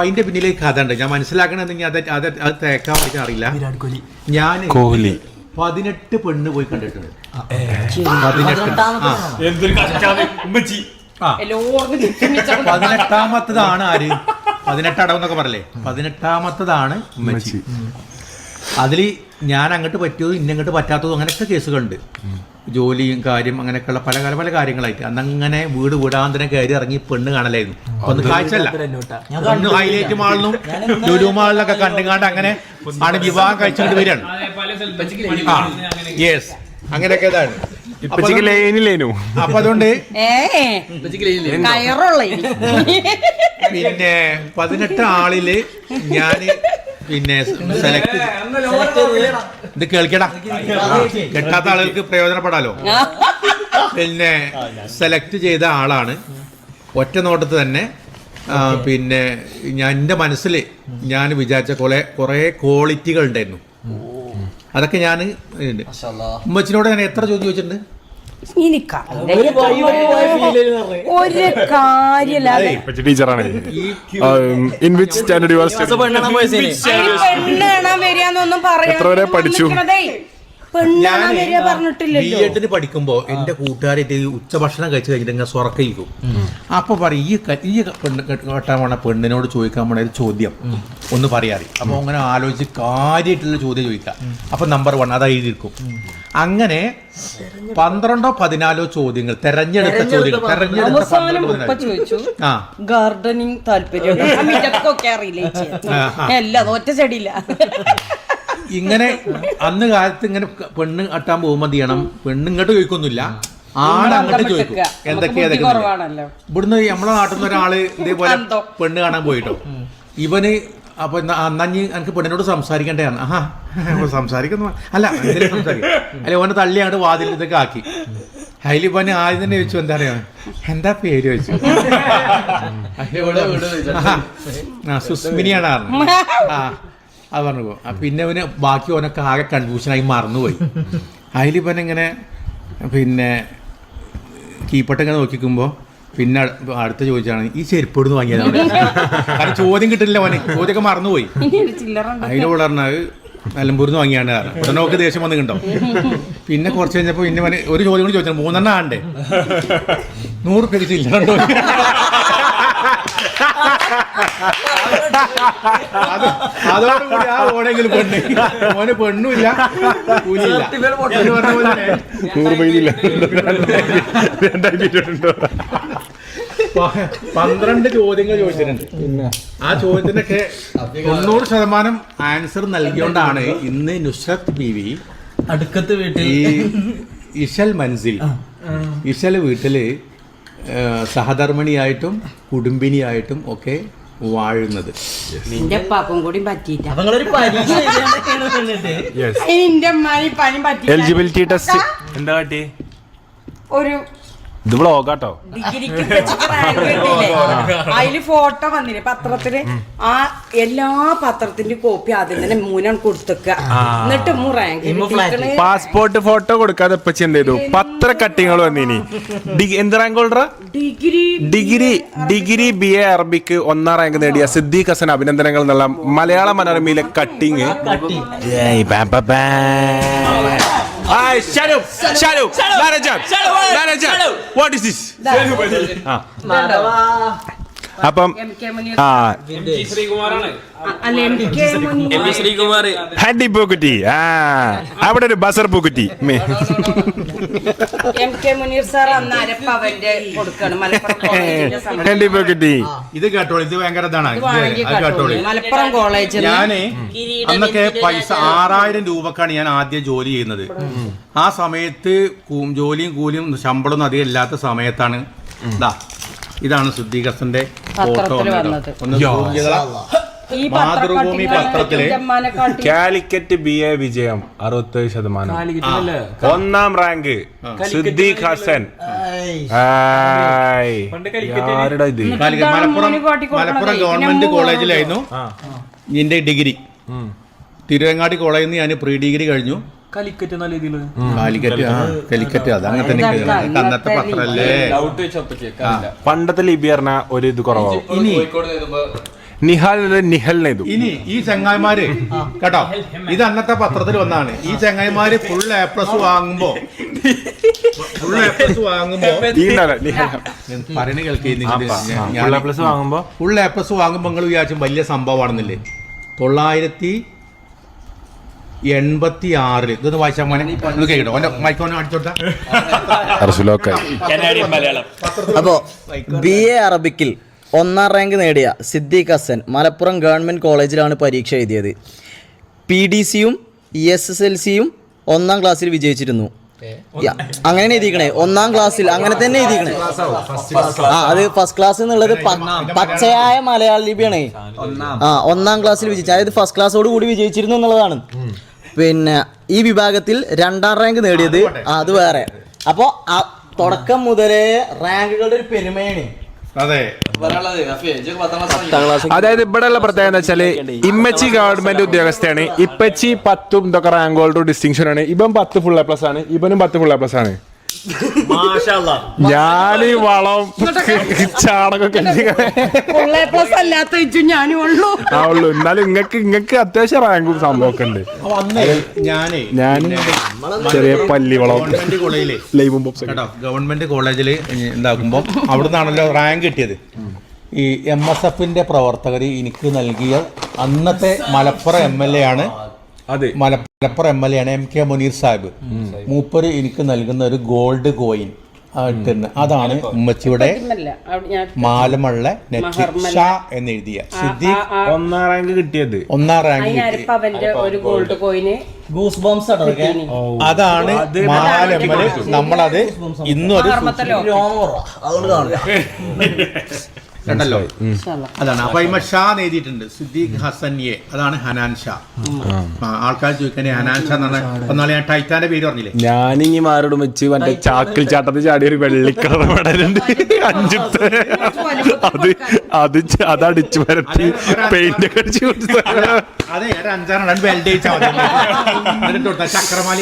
അതിന്റെ പിന്നിലെ കഥ ഉണ്ട്. ഞാൻ മനസ്സിലാക്കണമെങ്കിൽ അത് തേക്കാൻ പഠിക്കാൻ അറിയില്ല. ഞാൻ 18 പെണ്ണ് പോയി കണ്ടിട്ടുണ്ട്. 18ാമത്തതാണ് ആര്? 18 അടവെന്നൊക്കെ പറയല്ലേ, 18ാമത്തതാണ് ഉമ്മച്ചി. അതിൽ ഞാൻ അങ്ങോട്ട് പറ്റിയതും ഇന്നങ്ങോട്ട് പറ്റാത്തതും അങ്ങനെയൊക്കെ കേസുകളുണ്ട്. ജോലിയും കാര്യം അങ്ങനെയൊക്കെയുള്ള പല കാര്യങ്ങളായിട്ട് അന്നങ്ങനെ വീടാന്തരം കയറി ഇറങ്ങി പെണ്ണ് കാണലായിരുന്നു. ഒന്ന് കാഴ്ചല്ല, പെണ്ണ് ഹൈലൈറ്റ് മാളിലും ലുലു മാളിലൊക്കെ കണ്ടുകാണ്ട് അങ്ങനെ ആണ് വിവാഹം കഴിച്ചുകൊണ്ട് വരികയാണ്. യെസ്, അങ്ങനെയൊക്കെ ഇതാണ്. അപ്പൊ അതുകൊണ്ട് പിന്നെ 18 ആളില് ഞാന് പിന്നെ സെലക്ട് ഇത് കേൾക്കടാ, കെട്ടാത്ത ആളുകൾക്ക് പ്രയോജനപ്പെടാലോ. പിന്നെ സെലക്ട് ചെയ്ത ആളാണ്. ഒറ്റ നോട്ടത്ത് തന്നെ പിന്നെ ഞാൻ എൻ്റെ മനസ്സിൽ ഞാൻ വിചാരിച്ച കുറേ ക്വാളിറ്റികൾ ഉണ്ടായിരുന്നു. അതൊക്കെ ഞാൻ ഉമ്മച്ചിനോട് ഞാൻ എത്ര ചോദ്യം ചോദിച്ചിട്ടുണ്ട്. ഒരു കാര്യമില്ല, ടീച്ചറാണ്. എത്ര വരെ പഠിച്ചു? ബിഎഡിന് പഠിക്കുമ്പോ എന്റെ കൂട്ടുകാരായിട്ട് ഉച്ചഭക്ഷണം കഴിച്ചു കഴിഞ്ഞിട്ട് ഇങ്ങനെ സൊറക്കയിക്കും. അപ്പൊ പറയും ഈ കെട്ടാൻ പോണ പെണ്ണിനോട് ചോദിക്കാൻ പോണ ഒരു ചോദ്യം ഒന്ന് പറയാറി. അപ്പൊ അങ്ങനെ ആലോചിച്ച് കാര്യമായിട്ടുള്ള ചോദ്യം ചോദിക്കാം. അപ്പൊ നമ്പർ 1 അത് എഴുതിയിരിക്കും. അങ്ങനെ 12 14 ചോദ്യങ്ങൾ തെരഞ്ഞെടുത്ത ചോദ്യങ്ങൾ ഗാർഡനിങ് താല്പര്യം ഇങ്ങനെ അന്ന് കാലത്ത് ഇങ്ങനെ പെണ്ണ് കെട്ടാൻ പോകുമ്പോ എന്ത് ചെയ്യണം, പെണ്ണ് ഇങ്ങോട്ട് ചോദിക്കൊന്നുമില്ല, ആളങ്ങോട്ട് ചോദിക്കും എന്തൊക്കെയാ. ഇവിടുന്ന് നമ്മളെ നാട്ടിൽ നിന്ന് ഒരാള് ഇതേപോലെ പെണ്ണ് കാണാൻ പോയിട്ടോ. ഇവന് അപ്പൊ അന്നഞ്ഞ് എനിക്ക് പെണ്ണിനോട് സംസാരിക്കണ്ടേ? സംസാരിക്കുന്നു അല്ല, എന്തെങ്കിലും സംസാരിക്കും. അല്ലെ ഓനെ തള്ളി അങ്ങോട്ട് വാതിൽ ഇതൊക്കെ ആക്കി. അതിലിപ്പന്നെ ആദ്യം തന്നെ ചോദിച്ചു, എന്താ പറയാ, എന്താ പേര് ചോദിച്ചു. സുസ്മിനിയാണ് പറഞ്ഞത്. അത് പറഞ്ഞു പോകും. പിന്നെ അവന് ബാക്കി ഓനൊക്കെ ആകെ കൺഫ്യൂഷനായി മറന്നുപോയി. അതിലിപ്പന്നെ ഇങ്ങനെ പിന്നെ കീപ്പട്ട് ഇങ്ങനെ നോക്കിക്കുമ്പോൾ പിന്നെ അടുത്ത ചോദിച്ചാണ് ഈ ചെരുപ്പെടുന്ന് വാങ്ങിയതാണ്. കാരണം ചോദ്യം കിട്ടില്ല, ഓന് ചോദ്യമൊക്കെ മറന്നുപോയി. അതിന് വളർന്നത് നിലമ്പൂരിൽ നിന്ന് വാങ്ങിയാണ് കാരണം ഉടനെ നോക്ക് ദേഷ്യം വന്ന് കണ്ടോ. പിന്നെ കുറച്ച് കഴിഞ്ഞപ്പോൾ പിന്നെ ഒരു ചോദ്യം കൂടി ചോദിച്ചാൽ 3 ആണ്ടേ 100 രൂപയ്ക്ക് ചില്ലറുണ്ടോ. അതോടുകൂടി ആ ഓടെങ്കിലും പെണ്ണ് മോന് പെണ്ണുമില്ല കൂലിയില്ല. 12 ചോദ്യങ്ങൾ ചോദിച്ചിട്ടുണ്ട്. ആ ചോദ്യത്തിനൊക്കെ 90% ആൻസർ നൽകിയോണ്ടാണ് ഇന്ന് നുസ്രത്ത് ബീവി അടുക്കത്ത് വീട്ടിൽ ഈ ഇശൽ മൻസിൽ ഇശൽ വീട്ടില് സഹധർമ്മിണിയായിട്ടും കുടുംബിനിയായിട്ടും ഒക്കെ വാഴുന്നത്. എലിജിബിലിറ്റി ടെസ്റ്റ് എന്താ കാട്ടി? ഒരു ഇത് വ്ളോഗാട്ടോ. അതില് ഫോട്ടോ വന്നില്ലേ പത്രത്തില്, ആ എല്ലാ പത്രത്തിന്റെ കോപ്പി ആദ്യം തന്നെ 3 കൊടുത്തേക്ക. എന്നിട്ട് റാങ്ക് പാസ്പോർട്ട് ഫോട്ടോ കൊടുക്കാതെ ഇപ്പച്ചി എന്ത് ചെയ്തു? പത്ര കട്ടിങ്ങൾ വന്നിനി. എന്ത് റാങ്ക് ഹോൾഡറാ? ഡിഗ്രി BA അറബിക്ക് 1ാം റാങ്ക് നേടിയ സിദ്ദീഖ് ഹസൻ അഭിനന്ദനങ്ങൾ എന്നുള്ള മലയാള മനോരമയിലെ കട്ടിങ്. What is this? അപ്പം ഹഡി പൂക്കുറ്റി, അവിടെ ഒരു ബസർ പൂക്കുറ്റി. ഹഡി പൂക്കുറ്റി ഇത് കേട്ടോളൂ, ഇത് ഭയങ്കര ഇതാണ്. മലപ്പുറം കോളേജ്. ഞാന് അന്നൊക്കെ പൈസ 6000 രൂപക്കാണ് ഞാൻ ആദ്യം ജോലി ചെയ്യുന്നത്. ആ സമയത്ത് ജോലിയും കൂലിയും ശമ്പളമൊന്നും അധികം ഇല്ലാത്ത സമയത്താണ് ഇതാണ് സിദ്ദീഖ് ഹസന്റെ ഫോട്ടോ. മാതൃഭൂമി പത്രത്തില് കാലിക്കറ്റ് BA വിജയം 67%. 1ാം റാങ്ക് സിദ്ദീഖ് ഹസൻ. മലപ്പുറം ഗവൺമെന്റ് കോളേജിലായിരുന്നു എന്റെ ഡിഗ്രി. തിരുവങ്ങാടി കോളേജിൽ നിന്ന് ഞാൻ പ്രീ ഡിഗ്രി കഴിഞ്ഞു. കാലിക്കറ്റ് അത് അങ്ങനെ തന്നെ അന്നത്തെ പത്രല്ലേ. പണ്ടത്തെ ലിപി പറഞ്ഞ ഒരു ഇത് കുറവാകും. ഇനി നിഹാൽ നിഹൽ എഴുതും. ഇനി ഈ ചങ്ങായിമാര് കേട്ടോ, ഇത് അന്നത്തെ പത്രത്തിൽ വന്നാണ്. ഈ ചങ്ങായിമാര് ഫുൾ എ പ്ലസ് വാങ്ങുമ്പോ പറയണ കേൾക്കുമ്പോ ഫുൾ എ പ്ലസ് വാങ്ങുമ്പോ നിങ്ങൾ വിചാരിച്ചും വലിയ സംഭവമാണെന്നില്ലേ. 986 ഇതൊന്ന് വായിച്ചാൽ മോനെ കേട്ടോ. ഓന്റെ മൈക്കോനെ അടിച്ചോട്ടാ. അപ്പോ BA അറബിക്കിൽ 1ാം റാങ്ക് നേടിയ സിദ്ദീഖ് ഹസൻ മലപ്പുറം ഗവൺമെന്റ് കോളേജിലാണ് പരീക്ഷ എഴുതിയത്. PDCയും SSLCയും 1ാം ക്ലാസ്സിൽ വിജയിച്ചിരുന്നു. അങ്ങനെ എഴുതിക്കണേ, 1ാം ക്ലാസ്സിൽ അങ്ങനെ തന്നെ എഴുതിക്കണേ. അത് ഫസ്റ്റ് ക്ലാസ് എന്നുള്ളത് പച്ചയായ മലയാള ലിപിയാണ്. 1ാം ക്ലാസ്സിൽ വിജയിച്ചു, അതായത് ഫസ്റ്റ് ക്ലാസ്സോട് കൂടി വിജയിച്ചിരുന്നു എന്നുള്ളതാണ്. പിന്നെ ഈ വിഭാഗത്തിൽ 2ാം റാങ്ക് നേടിയത് അത് വേറെ. അപ്പൊ തുടക്കം മുതലേ റാങ്കുകളുടെ ഒരു പെരുമയാണ്. അതായത് ഇവിടെ ഉള്ള പ്രത്യേകത എന്താ വെച്ചാല് ഇമ്മച്ചി ഗവൺമെന്റ് ഉദ്യോഗസ്ഥയാണ്. ഇപ്പച്ചി 10 ഇതൊക്കെ റാങ്കോൾഡ് ഡിസ്റ്റിങ്ഷൻ ആണ്. ഇവൻ 10 ഫുൾ എ പ്ലസ് ആണ്. ഇവനും 10 ഫുൾ എ പ്ലസ് ആണ്. ഞാൻ വളം ചാണകമൊക്കെ ഉള്ളു. എന്നാലും ഇങ്ങക്ക് അത്യാവശ്യം റാങ്കും സംഭവമൊക്കെ ഉണ്ട്. ഞാൻ ചെറിയ പല്ലി വളം ഗവൺമെന്റ് കോളേജിൽ ഉണ്ടാക്കുമ്പോ അവിടുന്നാണല്ലോ റാങ്ക് കിട്ടിയത്. ഈ MSFന്റെ പ്രവർത്തകർ എനിക്ക് നൽകിയ അന്നത്തെ മലപ്പുറം MLA ആണ്. മലപ്പുറം MLA ആണ് MK മുനീർ സാഹിബ്. മൂപ്പര് എനിക്ക് നൽകുന്ന ഒരു ഗോൾഡ് കോയിൻ അതാണ് ഉമ്മച്ചിയുടെ മാലമള്ള ഷാ എന്നെഴുതിയ സിദ്ദീഖ് 1ാം റാങ്ക് കിട്ടിയത്. 1ാം റാങ്ക് അതാണ് മാലമ്മല്. നമ്മളത് ഇന്നൊരു കണ്ടല്ലോ. അതാണ് അപ്പൊ ഇമ്മ ഷാ എഴുതിയിട്ടുണ്ട്. സിദ്ദീഖ് ഹസൻ എ, അതാണ് ഹനാൻ ഷാ. ആൾക്കാർ ചോദിക്കണേ ഹനാൻ ഷാ എന്നാണ്. നാളെ ഞാൻ ടൈറ്റാന്റെ പേര് പറഞ്ഞില്ലേ. ഞാനിങ്ങി മാരോടും വെച്ച് മറ്റേ ചാക്കിൽ ചാട്ടത്തിൽ ചാടിയ ഒരു വെള്ളിക്കളർ മെഡലുണ്ട് 5. അത് അടിച്ചു വരട്ടി പെയിന്റ് ഒക്കെ അടിച്ചു കൊടുത്തു. അതെ, ഒരു 5 ബെൽറ്റ് അടിച്ചാൽ മതി. ചക്രമാല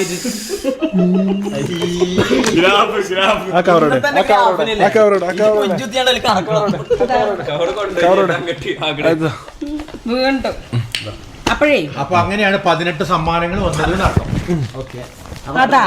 വീണ്ടും അപ്പോഴേ അപ്പൊ അങ്ങനെയാണ് 18 സമ്മാനങ്ങൾ വന്നത്. അതാ